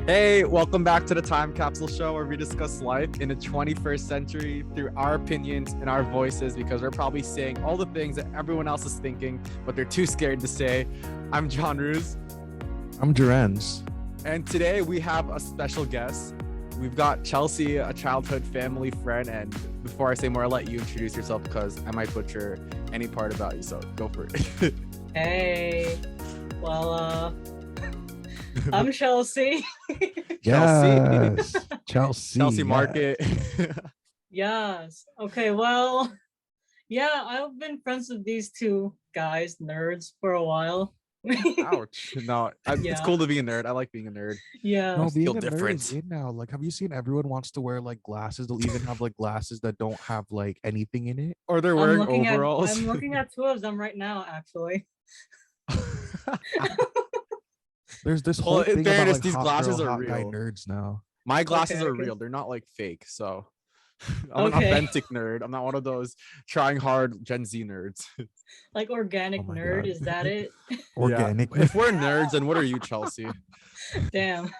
Hey, welcome back to the Time Capsule Show where we discuss life in the 21st century through our opinions and our voices because we're probably saying all the things that everyone else is thinking, but they're too scared to say. I'm Joenrhuz. I'm Joerenz. And today we have a special guest. We've got Chelsea, a childhood family friend. And before I say more, I'll let you introduce yourself because I might butcher any part about you. So go for it. Hey, I'm Chelsea. Yes, Chelsea. Chelsea Market. Yes. Okay, well, yeah, I've been friends with these two guys, nerds, for a while. Ouch. No, it's Yeah. cool to be a nerd. I like being a nerd. Yeah. No, being Feel a nerd different. is in now. Like, have you seen everyone wants to wear like glasses? They'll even have like glasses that don't have like anything in it. Or they're I'm wearing looking overalls. I'm looking at two of them right now, actually. There's this Well, whole in thing fairness, about like these hot glasses girl, are hot guy real. nerds now. My glasses are Okay. real. They're not like fake. So I'm an Okay. authentic nerd. I'm not one of those trying hard Gen Z nerds. Like organic Oh my nerd, God. is that it? Organic. Yeah. If we're nerds, then what are you, Chelsea? Damn.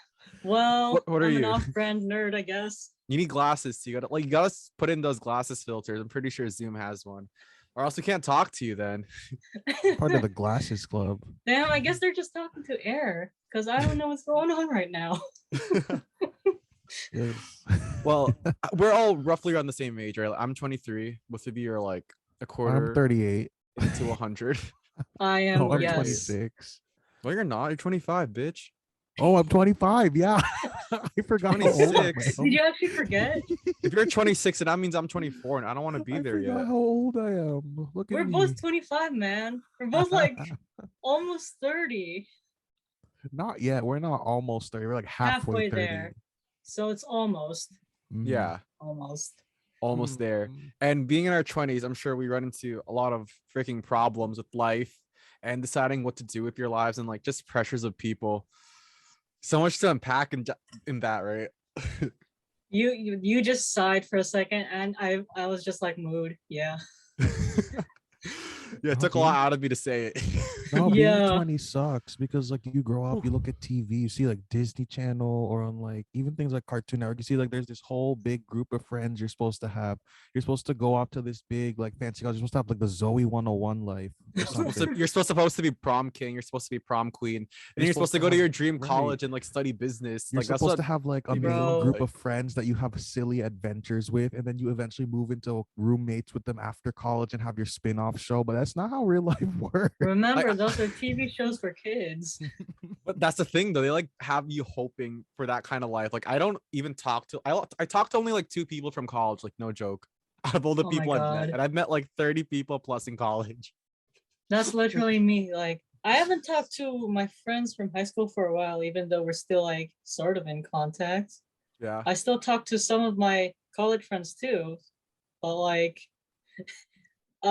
Well, What are I'm an you? off-brand nerd, I guess. You need glasses. So you gotta put in those glasses filters. I'm pretty sure Zoom has one. Or else we can't talk to you then. Part of the glasses club. Damn, I guess they're just talking to air because I don't know what's going on right now. Yes. Well, we're all roughly around the same age, right? I'm 23. Both of you are like a I'm quarter 38. into 100. I am, No, I'm yes. 26. Well, you're not. You're 25, bitch. Oh, I'm 25. Yeah. I forgot how old I 26. am. Did you actually forget? If you're 26, and that means I'm 24, and I don't want to be I there forgot yet. how old I am. Look at We're me. both 25, man. We're both like almost 30. Not yet. We're not almost 30. We're like halfway 30. There. So it's almost. Yeah, Almost. almost there. Mm. And being in our 20s, I'm sure we run into a lot of freaking problems with life and deciding what to do with your lives and like just pressures of people. So much to unpack in that, right? You just sighed for a second and I was just like mood. Yeah. Yeah, it took a lot out of me to say it. No, being Yeah. 20 sucks because like you grow up, you look at TV, you see like Disney Channel or on like even things like Cartoon Network, you see like there's this whole big group of friends you're supposed to have. You're supposed to go out to this big like fancy house. You're supposed to have like the Zoe 101 life or something. You're supposed to be prom king. You're supposed to be prom queen. And you're supposed to go to have- your dream right. college and like study business. You're Like that's supposed what to have like a people main Bro. group like. of friends that you have silly adventures with, and then you eventually move into roommates with them after college and have your spin-off show. But that's not how real life works. Remember, Like- those are TV shows for kids. But that's the thing though. They like have you hoping for that kind of life. Like I don't even talk to I talked to only like 2 people from college, like no joke. Out of all the Oh my people I've met. God. And I've met like 30 people plus in college. That's literally me. Like, I haven't talked to my friends from high school for a while, even though we're still like sort of in contact. Yeah. I still talk to some of my college friends too, but like, they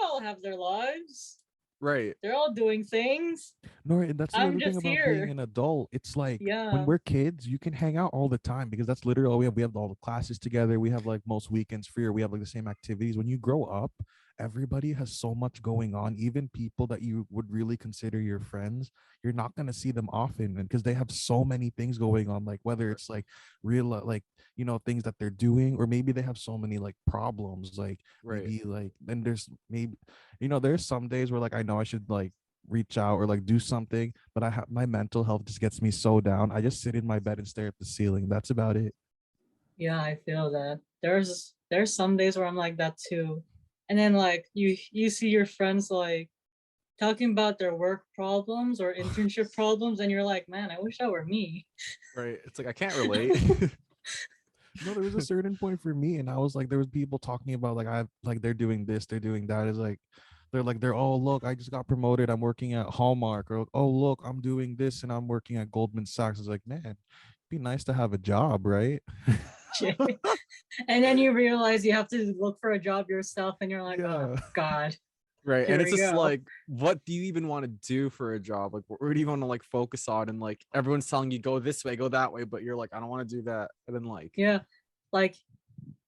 all have their lives. Right. They're all doing things. No, and that's the I'm other thing just about here. being an adult. It's like Yeah. when we're kids, you can hang out all the time because that's literally all we have. We have all the classes together. We have like most weekends free, or we have like the same activities. When you grow up, everybody has so much going on. Even people that you would really consider your friends, you're not gonna see them often, and because they have so many things going on. Like whether it's like real, like things that they're doing, or maybe they have so many like problems. Like Right. maybe like then there's maybe there's some days where like I know I should like reach out or like do something, but I have my mental health just gets me so down. I just sit in my bed and stare at the ceiling. That's about it. Yeah, I feel that. There's some days where I'm like that too. And then like you see your friends like talking about their work problems or internship problems, and you're like, man, I wish that were me. Right. It's like I can't relate. No, there was a certain point for me, and I was like, there was people talking about like they're doing this, they're doing that. Is like they're oh look, I just got promoted, I'm working at Hallmark, or oh look, I'm doing this and I'm working at Goldman Sachs. It's like, man, it'd be nice to have a job, right? And then you realize you have to look for a job yourself, and you're like, oh Yeah. God. Right. Here And it's we just go. like, what do you even want to do for a job? Like, what do you want to like focus on? And like everyone's telling you go this way, go that way, but you're like, I don't want to do that. And then like, Yeah, like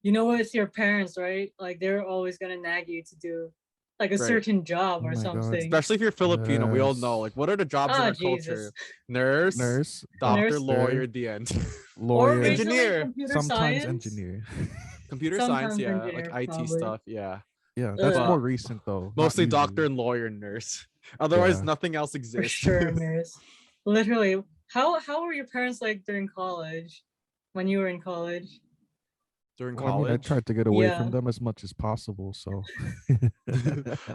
with your parents, right? Like they're always gonna nag you to do. like a Right. certain job Oh or my God. something. Especially if you're Filipino, we all know Yes. like what are the jobs in Ah, our Jesus. culture? Nurse, Nurse, doctor, Nurse. lawyer, doctor, the end. Or lawyer, recently Engineer. computer sometimes science. engineer. Computer science, Sometimes yeah, like engineer, IT probably. stuff, yeah. Yeah, that's Ugh, more But recent though. Not mostly doctor usually. and lawyer and nurse. Otherwise, Yeah. nothing else for exists. sure, nurse. Literally. How were your parents like during college? When you were in college? During Well, I mean, I college. tried to get away from Yeah. them as much as possible. So.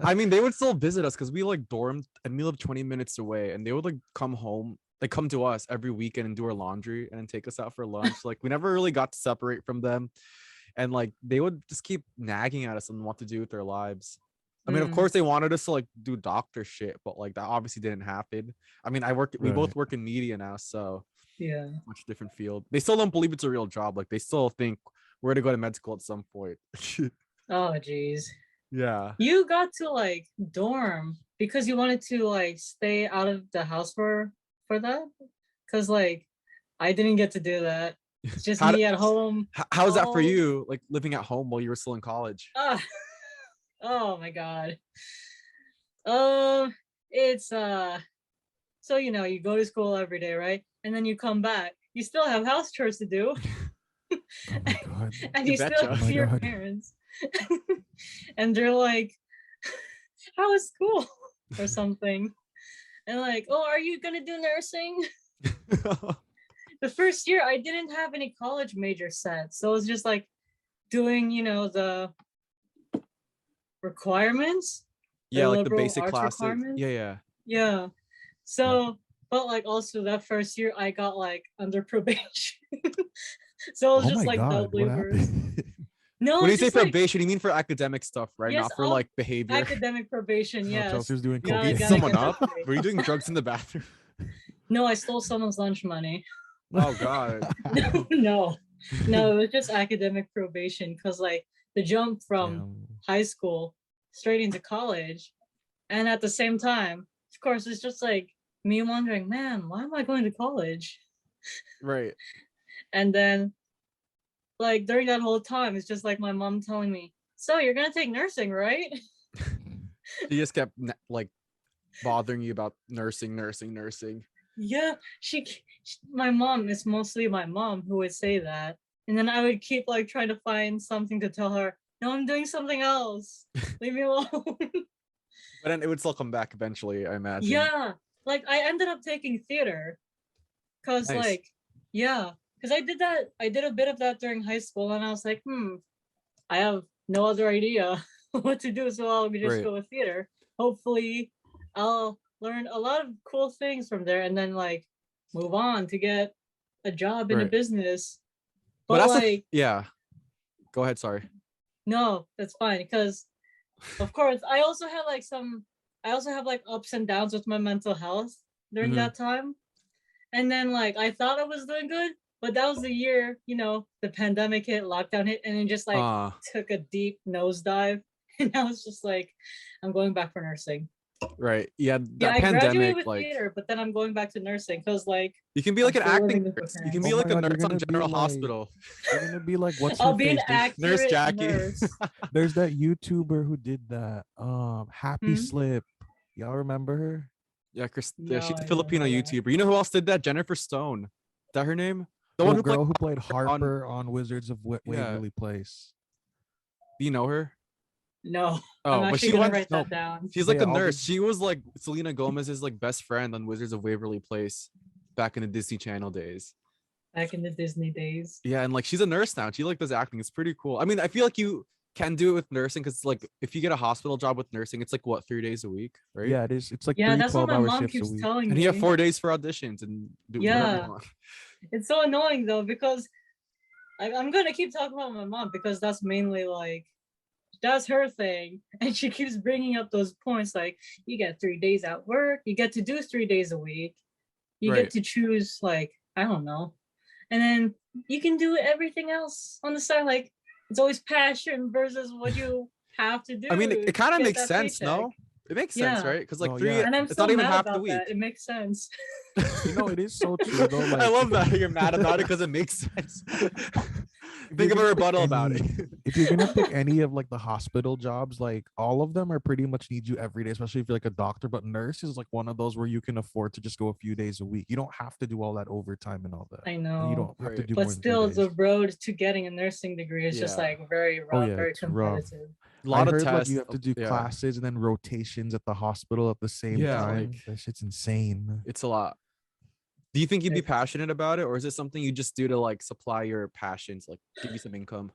I mean, they would still visit us because we like dormed and we lived 20 minutes away, and they would like come home, like come to us every weekend and do our laundry and then take us out for lunch. Like we never really got to separate from them, and like they would just keep nagging at us on what to do with their lives. I mean, of Mm, course, they wanted us to like do doctor shit, but like that obviously didn't happen. I mean, we Right. both work in media now, so yeah. much different field. They still don't believe it's a real job. Like they still think we're gonna go to med school at some point. Oh, jeez. Yeah. You got to like dorm because you wanted to like stay out of the house for that? Cause like I didn't get to do that. It's just How me at home. how's that for all you? Like living at home while you were still in college? ah, oh my god. Um it's so you know you go to school every day, right? And then you come back. You still have house chores to do, Oh my God. and You you still betcha. Oh see my your God. parents. And they're like, how is school? Or something. And like, oh, are you gonna do nursing? The first year I didn't have any college major set. So it was just like doing, you know, the requirements, Yeah, like the liberal basic arts classes. requirements. Yeah, yeah. Yeah. So, but like also that first year I got like under probation. So it was Oh just my like God. doubly What worse. happened? No, When you it's say just like probation, you mean for academic stuff, right? yes, Not for all like behavior. academic probation, No, yes. Chelsea's doing You Gotta beat gotta cocaine. someone get that up? straight. Were you doing drugs in the bathroom? No, I stole someone's lunch money. Oh god. No, no, it was just academic probation because like the jump from Damn. high school straight into college, and at the same time, of course, it's just like me wondering, man, why am I going to college? Right. And then like during that whole time, it's just like my mom telling me, "So you're gonna take nursing, right?" She just kept like bothering you about nursing. Yeah, my mom, it's mostly my mom who would say that. And then I would keep like trying to find something to tell her, no, I'm doing something else. Leave me alone. But then it would still come back eventually, I imagine. Yeah. Like I ended up taking theater. Cause Nice. like, yeah. Cause I did that, I did a bit of that during high school and I was like, I have no other idea what to do. So I'll just Right. go with theater. Hopefully I'll learn a lot of cool things from there and then like move on to get a job in a Right. business. But But that's like, yeah. Go ahead, sorry. no, that's fine. Because of course I also had like I also have like ups and downs with my mental health during Mhm. that time. And then like I thought I was doing good, but that was the year, you know, the pandemic hit, lockdown hit, and it just like took a deep nosedive. And I was just like, I'm going back for nursing. Right. Yeah, Yeah, that I graduated pandemic, with like theater, but then I'm going back to nursing because like you can be I'm like an still acting living with my nurse. You can parents. be Oh like my a God, nurse you're on gonna be General like- Hospital. You're gonna be like, what's I'll her be an face? Nurse accurate Jackie. nurse. There's that YouTuber who did that. Happy Hmm? Slip. Y'all remember her? Yeah, No, she's I a don't Filipino know that. YouTuber. You know who else did that? Jennifer Stone. Is that her name? The The one who girl played who played on. Harper on Wizards of Yeah. Waverly Place. Do you know her? No, I'm Oh, but actually she gonna went. write no, that down. She's But like yeah, a all nurse. these- She was like Selena Gomez's like best friend on Wizards of Waverly Place back in the Disney Channel days. Back in the Disney days. Yeah, and like she's a nurse now. She like does acting. It's pretty cool. I mean, I feel like you can do it with nursing because like if you get a hospital job with nursing, it's like what 3 days a week, right? Yeah, it is. It's like Yeah, three that's what my 12-hour mom shifts a keeps week. telling And me. you have 4 days for auditions and do whatever Yeah. you want. It's so annoying though because I'm gonna keep talking about my mom because that's mainly like that's her thing, and she keeps bringing up those points like you get 3 days at work, you get to do 3 days a week, you Right. get to choose like I don't know, and then you can do everything else on the side. Like it's always passion versus what you have to do. I mean, it to kind of get makes that sense, paycheck. no? It makes sense, Yeah. right? Because like No, three, yeah. And I'm it's still not even mad half the about week. that. It makes sense. You know, it is so true though. Like, I love that you're mad about it because it makes sense. if Think you're of a gonna pick rebuttal about it. if you're gonna pick any of like the hospital jobs, like all of them are pretty much need you every day, especially if you're like a doctor. But nurse is like one of those where you can afford to just go a few days a week. You don't have to do all that overtime and all that. I And you know. don't have to Right. do But more than three still, the days. road to getting a nursing degree is just Yeah. like very Oh rough, yeah, very it's rough. competitive. A I lot of heard like you tests. have to do Yeah. classes and then rotations at the hospital at the same Yeah, time. like That shit's insane. it's a lot. Do you think you'd be Like, passionate about it, or is it something you just do to like supply your passions, like give you some income?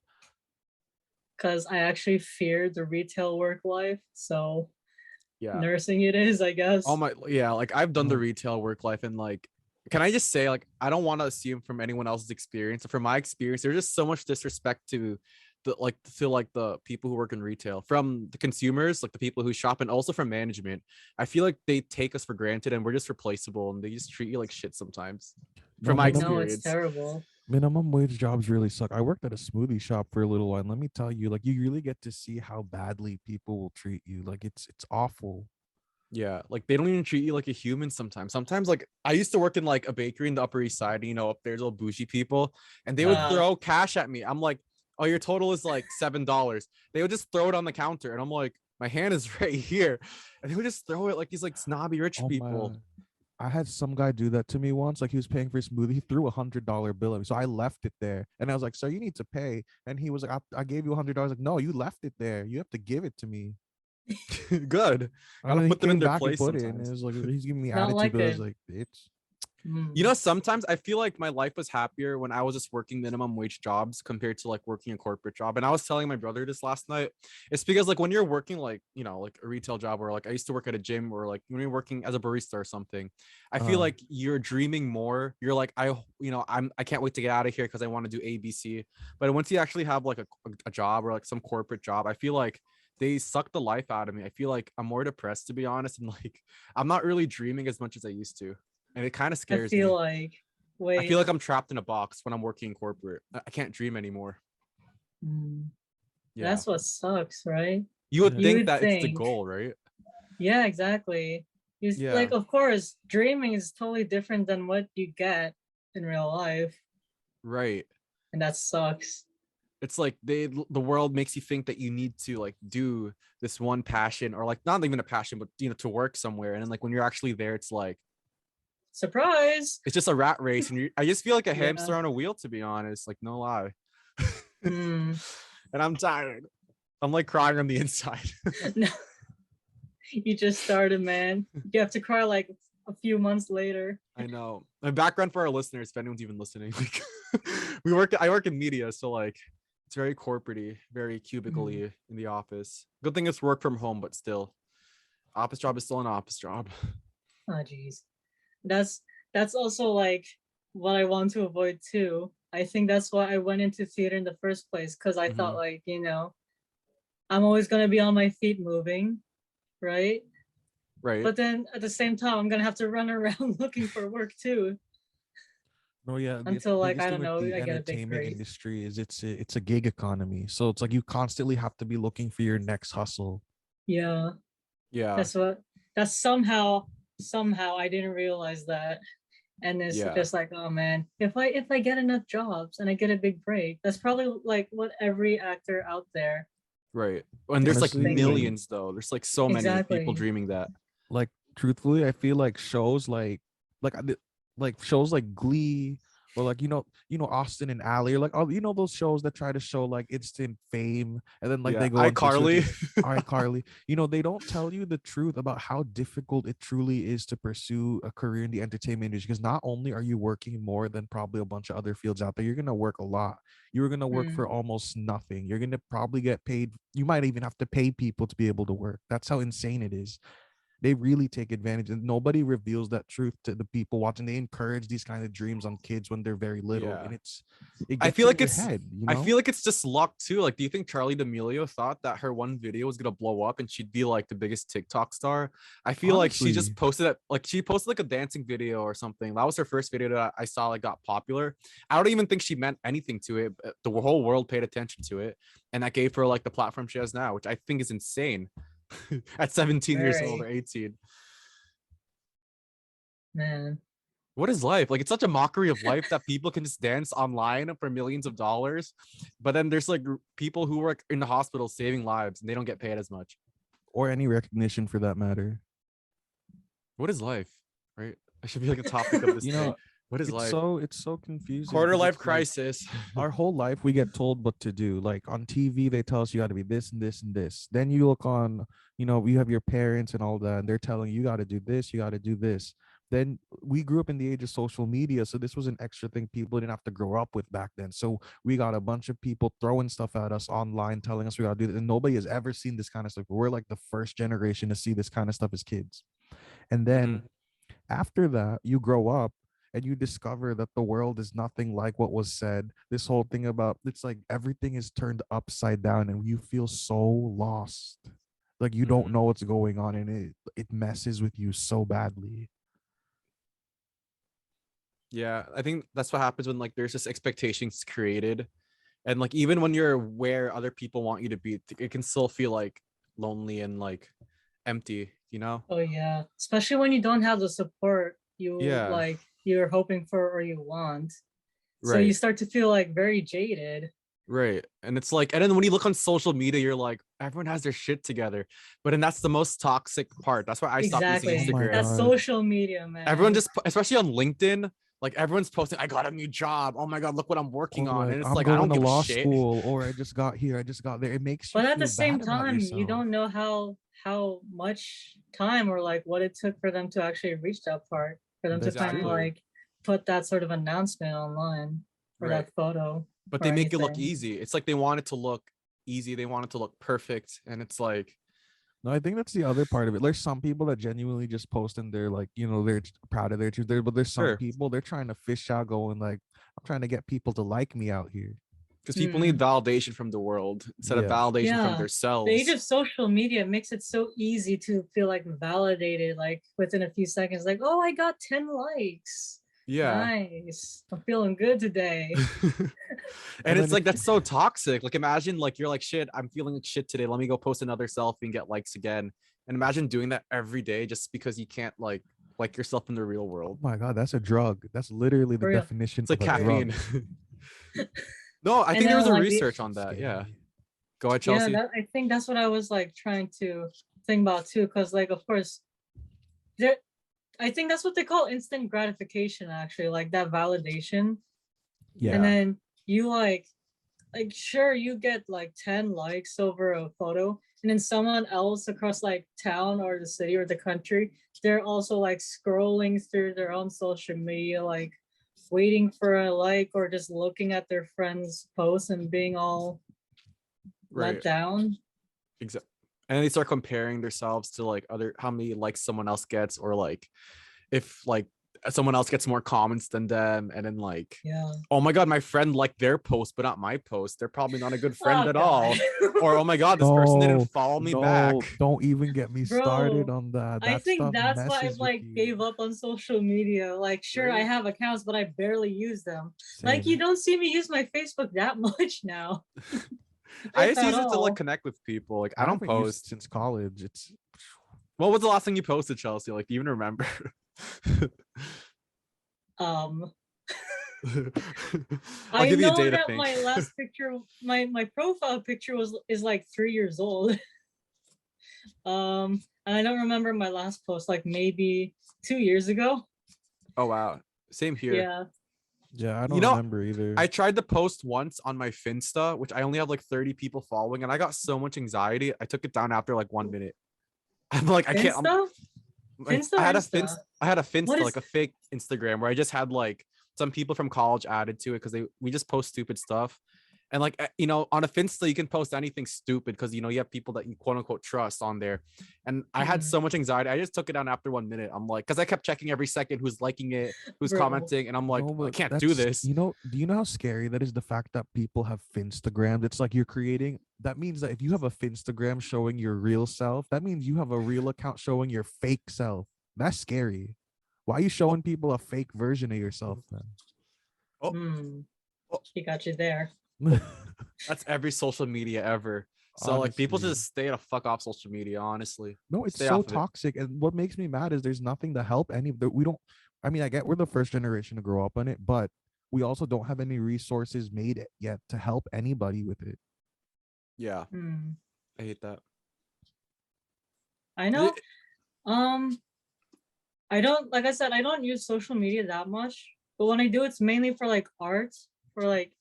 because I actually fear the retail work life, so Yeah. nursing it is, I Oh guess. my, yeah, like I've done the Oh, retail work life, and like, can I just say, like, I don't want to assume from anyone else's experience, or from my experience, there's just so much disrespect to the people who work in retail, from the consumers, like the people who shop, and also from management. I feel like they take us for granted and we're just replaceable, and they just treat you like shit sometimes. no, From my I know it's experience. terrible. minimum wage jobs really suck. I worked at a smoothie shop for a little while, and let me tell you, like you really get to see how badly people will treat you. Like it's awful. Yeah, like they don't even treat you like a human sometimes. Sometimes, like I used to work in like a bakery in the Upper East Side, you know, up there's all bougie people, and they would Uh, throw cash at me. I'm like, oh, your total is like $7. They would just throw it on the counter, and I'm like, my hand is right here, and they would just throw it like these like snobby rich Oh my! people. I had some guy do that to me once. Like he was paying for his smoothie. He threw $100 bill at me, so I left it there, and I was like, "Sir, you need to pay." And he was like, I gave you $100." Like, no, you left it there. You have to give it to me. Good, And gotta then he put them in came their back and place put it, and it sometimes. was like he's giving me it's not attitude. like But I was it. like, "Bitch." You know, Mm. sometimes I feel like my life was happier when I was just working minimum wage jobs compared to like working a corporate job. And I was telling my brother this last night. It's because like when you're working like, you know, like a retail job, or like I used to work at a gym, or like when you're working as a barista or something, I feel Uh, like you're dreaming more. You're like, I can't wait to get out of here because I want to do ABC. But once you actually have like a job, or like some corporate job, I feel like they suck the life out of me. I feel like I'm more depressed, to be honest. And like I'm not really dreaming as much as I used to. And it kind of I scares feel me. like, I feel wait, like I'm trapped in a box when I'm working in corporate. I can't dream anymore. mm, Yeah. that's what sucks, right? You would yeah. You think would that it's the think, goal, right? yeah, exactly. Yeah. Like, of course, dreaming is totally different than what you get in real life, Right. and that sucks. It's like the world makes you think that you need to like do this one passion, or like not even a passion, but to work somewhere. And then like when you're actually there, it's like Surprise! it's just a rat race, and I just feel like a Yeah. hamster on a wheel, to be honest. Like no lie. Hmm. And I'm tired. I'm like crying on the inside. No, you just started, man. You have to cry like a few months later. I know. My background for our listeners, if anyone's even listening, like I work in media, so like it's very corporate-y, very Mm. cubicle-y in the office. Good thing it's work from home, but still, office job is still an office job. Oh, geez. That's that's also like what I want to avoid too. I think that's why I went into theater in the first place, because I thought Hmm. like, I'm always gonna be on my feet moving, right? Right. But then at the same time, I'm gonna have to run around looking for work too No, yeah, the until like biggest I thing don't with know, the I get a big entertainment break. industry is it's a gig economy. So it's like you constantly have to be looking for your next hustle. Yeah, Yeah. that's what that's somehow I didn't realize that. And it's Yeah. just like, oh man, if I get enough jobs and I get a big break, that's probably like what every actor out there Right. And there's is like thinking. Honestly, millions though. There's like so many people Exactly. dreaming that. like truthfully, I feel like shows like shows like Glee or like Austin and Ally, or like all those shows that try to show like instant fame, and then like Yeah. they go into iCarly. certain iCarly. They don't tell you the truth about how difficult it truly is to pursue a career in the entertainment industry. Because not only are you working more than probably a bunch of other fields out there, you're gonna work a lot. You're gonna work Mm. for almost nothing. You're gonna probably get paid. You might even have to pay people to be able to work. That's how insane it is. They really take advantage, and nobody reveals that truth to the people watching. They encourage these kind of dreams on kids when they're very little, Yeah. and it I gets feel in like your it's head, I feel like it's just luck too. Like, do you think Charlie D'Amelio thought that her one video was gonna blow up and she'd be like the biggest TikTok star? I feel like she just Honestly. posted it, like she posted like a dancing video or something. That was her first video that I saw like got popular. I don't even think she meant anything to it. But the whole world paid attention to it, and that gave her like the platform she has now, which I think is insane. At 17 years old or Very, 18. man. What is life? Like, it's such a mockery of life that people can just dance online for millions of dollars, but then there's like people who work in the hospital saving lives and they don't get paid as much. Or any recognition for that matter. What is life? Right? I should be like a topic of this You thing. know, What is life? it's so confusing. Quarter 'cause life it's like, crisis. our whole life we get told what to do. Like on TV, they tell us you got to be this and this and this. Then you look on, you have your parents and all that, and they're telling you got to do this, you got to do this. Then we grew up in the age of social media, so this was an extra thing people didn't have to grow up with back then. So we got a bunch of people throwing stuff at us online, telling us we got to do this, and nobody has ever seen this kind of stuff. We're like the first generation to see this kind of stuff as kids. And then Mhm. after that, you grow up and you discover that the world is nothing like what was said. This whole thing about it's like everything is turned upside down and you feel so lost. Like you don't Mhm. know what's going on and it messes with you so badly. Yeah, I think that's what happens when like there's just expectations created, and like even when you're where other people want you to be, it can still feel like lonely and like empty, you know? Oh yeah, especially when you don't have the support Yeah, you're hoping for or you want. So you right, start to feel like very jaded. right. And it's like, and then when you look on social media, you're like, everyone has their shit together, but then that's the most toxic part. That's why I stopped using Oh Exactly. my Instagram. That's god. social media, Everyone man. just, especially on LinkedIn, like everyone's posting, I got a new job. Oh my god, look what I'm working Or on, like and it's I'm like I going don't to give a law shit. school, or I just got here, I just got there. It makes you But at the feel same bad about time, you yourself. don't know how much time or like what it took for them to actually reach that part, for them to That's finally true. Exactly. like put that sort of announcement online or Right. that photo But or they make it look anything. easy. It's like they want it to look easy. They want it to look perfect. And it's like, No, I think that's the other part of it. There's some people that genuinely just post and they're like, they're proud of their truth there, but there's some sure, people they're trying to fish out, going like, I'm trying to get people to like me out here. because people need Hmm. validation from the world instead of Yeah. validation from Yeah. The age themselves. of social media makes it so easy to feel like validated, like within a few seconds, like, oh, I got 10 likes. Yeah. Nice. I'm feeling good today. And And it's then like it's that's so toxic. Like imagine like you're like shit, I'm feeling like shit today. Let me go post another selfie and get likes again. And imagine doing that every day just because you can't like yourself in the real oh world. my god, that's a drug. That's literally the For real. definition It's of like a Right. caffeine. drug. No, I And think there was then a like the research on It's that. Yeah. scary. Go ahead, yeah, Chelsea. that I think that's what I was like trying to think about too, because like of course there I think that's what they call instant gratification actually, like that validation. Yeah. And Yeah. then you like sure you get like 10 likes over a photo and then someone else across like town or the city or the country, they're also like scrolling through their own social media, like waiting for a like or just looking at their friends posts and being all let Right. down. Exactly. And then they start comparing themselves to like other how many likes someone else gets, or like if like someone else gets more comments than them, and then like, Yeah. oh my god, my friend liked their post but not my post. They're probably not a good friend Oh at god. all. Or oh my god, this person didn't No, follow me no, back. don't even get me started Bro, on that. I That think stuff that's why I messes with like you. gave up on social media. Like, sure, I Right? have accounts, but I barely use them. Like, you Same. don't see me use my Facebook that much now, I if just at use it to like all. connect with people. Like I I don't haven't used it post. since college. It's What was the last thing you posted, Chelsea? Like, do you even remember? Um, I'll I give you a know day to that think. my last picture, my profile picture is like 3 years old. And I don't remember my last post, like maybe 2 years ago. Oh wow. Same here. Yeah. yeah, I don't You know, remember either. I tried to post once on my Finsta, which I only have like 30 people following, and I got so much anxiety. I took it down after like 1 minute. I'm like, I can't. Finsta? Like, Finsta or Insta? I had a What Finsta, is like a fake Instagram, where I just had like some people from college added to it because we just post stupid stuff. And like on a Finsta, you can post anything stupid because you have people that you quote unquote trust on there. And I had Mhm. so much anxiety, I just took it down after 1 minute. I'm like, because I kept checking every second who's liking it, who's Bro. commenting, and I'm like, No, I but can't do that's this. do you know how scary that is? The fact that people have Finstagrams. It's like you're creating. That means that if you have a Finstagram showing your real self, that means you have a real account showing your fake self. That's scary. Why are you Oh, showing people a fake version of yourself oh, Hmm. oh, She got you there. then? that's every social media ever. So like people Honestly. just stay to fuck off social media, honestly. No, it's Stay so off of it. toxic. And what makes me mad is there's nothing to help any of the we don't I mean, I get we're the first generation to grow up on it, but we also don't have any resources made yet to help anybody with it. Yeah, Hmm. I hate that. I know. Um, I don't, like I said, I don't use social media that much, but when I do, it's mainly for like art, for like,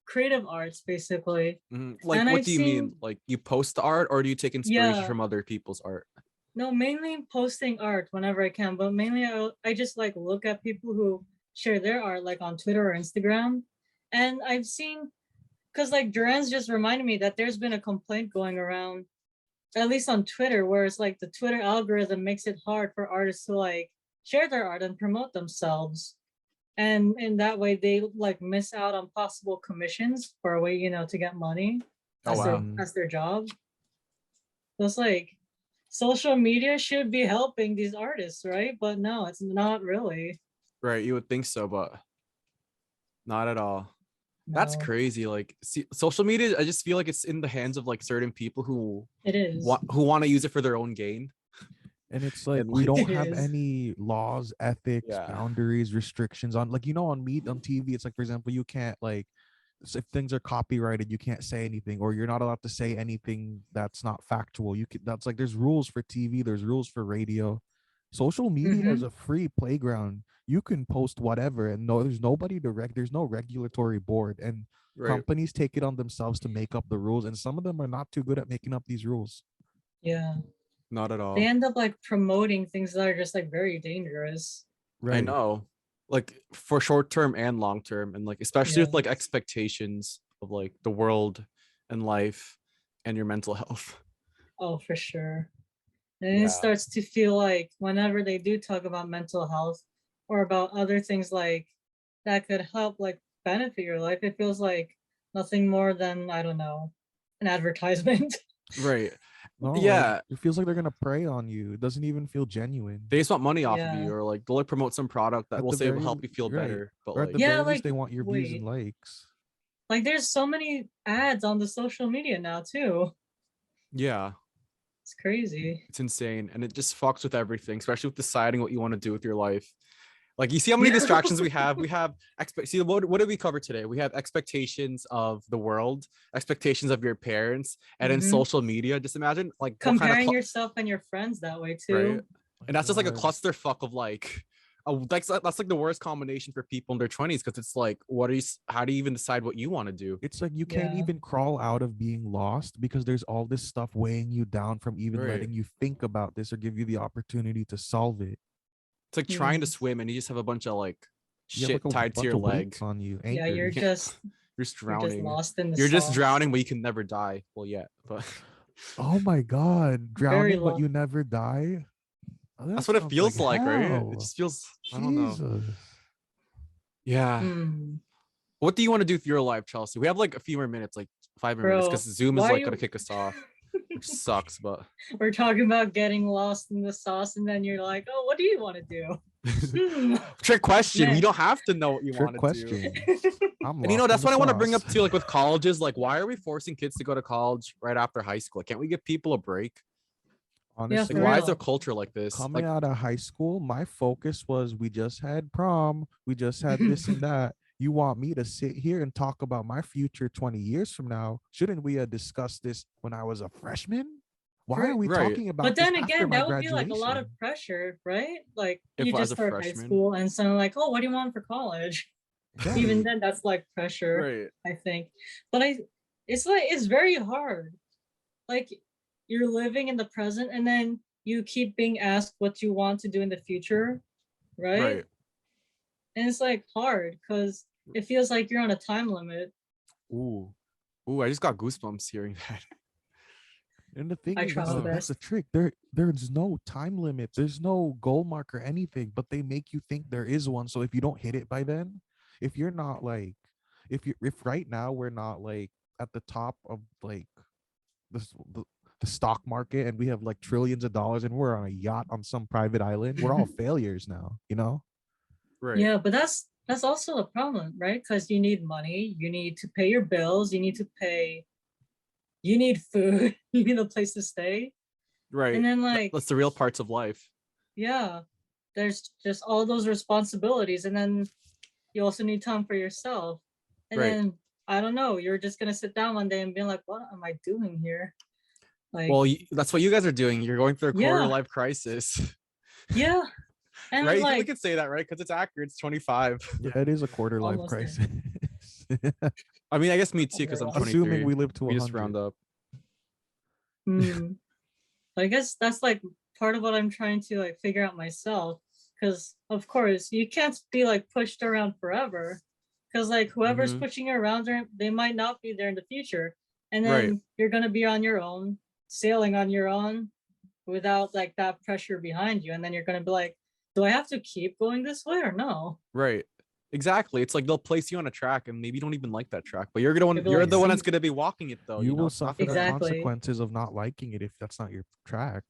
creative arts basically. Like, And what I've do you mean? seen, Like, you post the art, or do you take inspiration yeah, from other people's art? no, mainly posting art whenever I can, but mainly I just like look at people who share their art like on Twitter or Instagram. And I've seen, because like Joerenz just reminded me that there's been a complaint going around, at least on Twitter, where it's like the Twitter algorithm makes it hard for artists to like share their art and promote themselves. And in that way they like miss out on possible commissions for a way, to get money Oh wow. as their job. So it's like social media should be helping these artists, right? But no, it's not really. Right, you would think so, but not at all. That's No, crazy. Like, see, social media, I just feel like it's in the hands of like certain people who it is. want to use it for their own gain. And it's like And we like, don't It have is. any laws, ethics, yeah, boundaries, restrictions on, like, on meat on TV. It's like, for example, you can't like, if things are copyrighted, you can't say anything, or you're not allowed to say anything that's not factual. You could That's like, there's rules for TV, there's rules for radio. Social media is Mm-hmm. a free playground. You can post whatever, and no, there's nobody there's no regulatory board, and right. companies take it on themselves to make up the rules, and some of them are not too good at making up these rules. Yeah. Not at They all. end up like promoting things that are just like very dangerous. I Right. know. Like, for short term and long term, and like especially with Yeah. like expectations of like the world and life and your mental health. Oh, for sure. And it Yeah. starts to feel like whenever they do talk about mental health or about other things like that could help like benefit your life, it feels like nothing more than, I don't know, an advertisement. Right. No, Yeah. it feels like they're gonna prey on you. It doesn't even feel genuine. They just want money off of Yeah. you, or like they'll like promote some product that At will the say will very help you feel right, better. But or at the like, Yeah, very least, like they want your views and wait. likes. Like there's so many ads on the social media now too. yeah, It's crazy. it's insane. And it just fucks with everything, especially with deciding what you want to do with your life. Like, you see how many Yeah. distractions we have. We have see, what did we cover today? We have expectations of the world, expectations of your parents, and then Hmm. social media. Just imagine like what kind of Comparing yourself and your friends that way right? too. My And that's just like a God. clusterfuck of like, that's like the worst combination for people in their 20s, because it's like, how do you even decide what you want to do? It's like you can't Yeah. even crawl out of being lost because there's all this stuff weighing you down from even Right. letting you think about this or give you the opportunity to solve it. It's like trying to Hmm. swim and you just have a bunch of like You have like shit a tied to bunch your of leg. weights on you, Yeah, You you're anchors. can't, just you're just you're just drowning. lost in the You're just sauce. drowning, but you can never die. Well, yeah, but Oh my God, Very drowning but lost. you never die. Oh, that that's what it sounds like feels like, right? It hell. just feels, I don't know. Jesus. Yeah. Hmm. What do you want to do with your life, Chelsea? We have like a few more minutes, like 5 more minutes, because Bro, Zoom is why are like gonna you kick us off, which sucks, but we're talking about getting lost in the sauce and then you're like, oh, what do you want to do? Hmm. trick question. We Man. don't have to know what you Trick want to do. question. I'm And lost in that's the what I want to bring sauce. up too, like with colleges. Like, why are we forcing kids to go to college right after high school? Like, can't we give people a break? Yeah, Like, for Honestly, why is there a real. culture like this? coming Like, out of high school, my focus was we just had prom, we just had this and that. You want me to sit here and talk about my future 20 years from now? Shouldn't we have discussed this when I was a freshman? Why are For we right. talking But about this then after again, my that would be like a lot of graduation? pressure, right? Like If you as just a start high freshman, school and suddenly like, oh, what do you want for college? Even Right. then, that's like pressure, right. I think. But it's like it's very hard. Like you're living in the present and then you keep being asked what you want to do in the future, right? Right. And it's like hard because it feels like you're on a time limit. Ooh. Ooh, I just got goosebumps hearing that. And the thing I is, try my that's the best. trick. There's no time limit. There's no goal mark or anything, but they make you think there is one. So if you don't hit it by then, if you're not like, if right now we're not like at the top of like this the stock market and we have like trillions of dollars and we're on a yacht on some private island, we're all failures now, you know? Right. Yeah, but that's also a problem, right? Because you need money, you need to pay your bills, you need food, you need a place to stay. And Right. then like, That's the real parts of life. yeah. there's just all those responsibilities, and then you also need time for yourself. And Right. then I don't know, you're just gonna sit down one day and be like, what am I doing here? Like, Well, that's what you guys are doing. You're going through a quarter Yeah. life crisis, yeah. And right? We like, could say that, right? Because it's accurate. It's 25. Yeah, it is a quarter life Almost there. crisis. I mean, I guess me too, because I'm 23. Assuming we live to We just 100. round up. hmm. I guess that's like part of what I'm trying to like figure out myself. Because of course you can't be like pushed around forever. Because like whoever's Mhm. pushing you around there, they might not be there in the future. And then Right. you're gonna be on your own, sailing on your own without like that pressure behind you. And then you're gonna be like, do I have to keep going this way or no? Right. Exactly. It's like they'll place you on a track and maybe you don't even like that track, but you're the one. You'll be You're like, the one that's "See." gonna be walking it though. You will It's not suffer the for them. Exactly. consequences of not liking it if that's not your track.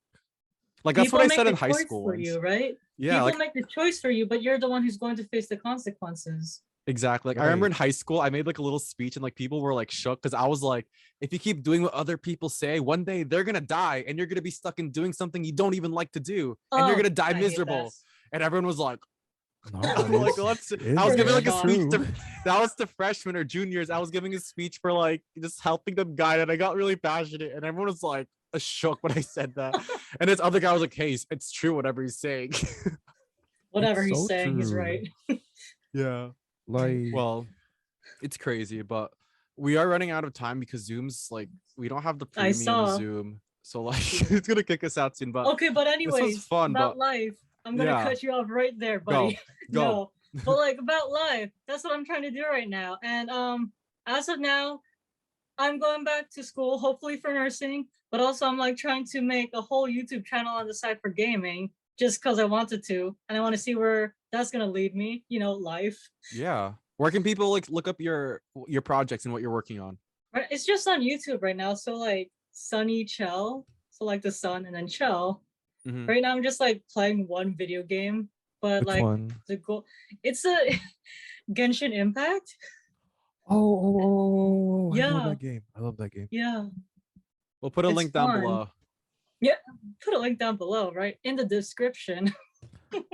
Like that's People what I make said the in high choice school for once. you, right? Yeah, People like make the choice for you, but you're the one who's going to face the consequences. exactly. Like I remember in Right. high school, I made like a little speech and like people were like shook because I was like, if you keep doing what other people say, one day they're gonna die and you're gonna be stuck in doing something you don't even like to do, and you're Oh, gonna die I hate miserable. that. And everyone was like, No, I'm but like, it's, let's. it's I was giving very like a speech true. to that was to freshmen or juniors. I was giving a speech for like just helping them guide, and I got really passionate, and everyone was like shook when I said that. And this other guy was like, "Hey, it's true, whatever he's saying." Whatever It's he's so saying, he's true. right. Yeah. Like, Well, it's crazy, but we are running out of time because Zoom's like we don't have the I premium saw. Zoom, so like it's gonna kick us out soon. But Okay, but this was anyways, fun. about But life, I'm gonna yeah, cut you off right there, go, buddy. go. No, but like about life, that's what I'm trying to do right now. And as of now, I'm going back to school, hopefully for nursing, but also I'm like trying to make a whole YouTube channel on the side for gaming, just because I wanted to, and I want to see where that's gonna lead me. You know, life. Yeah. Where can people like look up your projects and what you're working on? Right, it's just on YouTube right now. So like Sunny Chell, so like the sun and then Chell. Mhm. Right now I'm just like playing one video game, but which like one? the goal, it's a Genshin Impact. Oh, I know Yeah, that game. I love that game. yeah, We'll put a it's link down fun. below. Yeah, put a link down below, right in the description.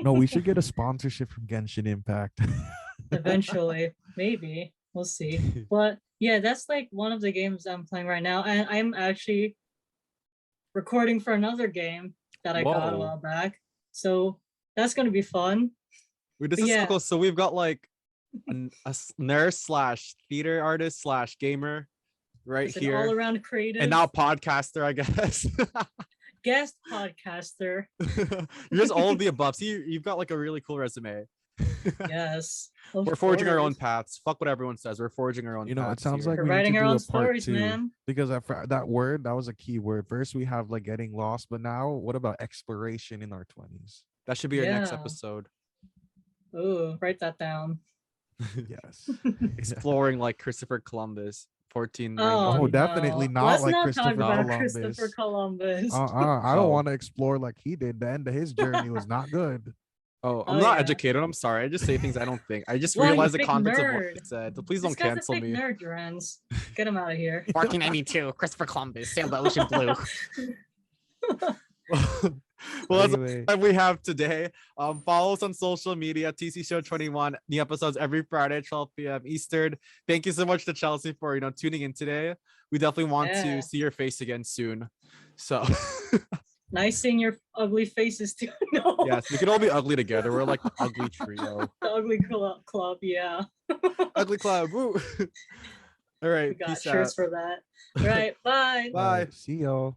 No, we should get a sponsorship from Genshin Impact. Eventually, maybe we'll see. But yeah, that's like one of the games I'm playing right now, and I'm actually recording for another game that I got a Whoa. while back. So that's gonna be fun. Wait, this But is so yeah. cool. So we've got like a nurse slash theater artist slash gamer right It's an here, all-around creative and now podcaster, I guess. guest podcaster. You're just all of the above. See, you've got like a really cool resume. Yes. of We're forging our own course. paths. Fuck what everyone says. We're forging our own You know, it paths sounds here. like We're we need to writing our do own a part stories, 2 man. because that word, that was a key word. First, we have like getting lost, but now what about exploration in our 20s? That should be our next Yeah. episode. Ooh, write that down. Yes. Exploring like Christopher Columbus, 1490. Oh, Oh, definitely no. not Let's like not Christopher talk about Columbus. Christopher Columbus. I Oh. don't want to explore like he did. The end of his journey was not good. Oh, I'm Oh, not yeah. educated. I'm sorry. I just say things I don't think. I just Wow, you realized the fake contents of what nerd. it said. So please This don't guy's cancel a fake me. nerd, Joerenz. Get him out of here. 1492, Christopher Columbus sailed the ocean blue. Well, that's Anyway, all we have today. Follow us on social media, TC Show 21. The episodes every Friday, 12 p.m. Eastern. Thank you so much to Chelsea for tuning in today. We definitely want Yeah. to see your face again soon. So Nice seeing your ugly faces too. No. yes, we can all be ugly together. We're like the ugly trio. The ugly club, yeah. Ugly club. Woo. All right. We got Peace shirts out. for that. All right, bye. Bye. see y'all.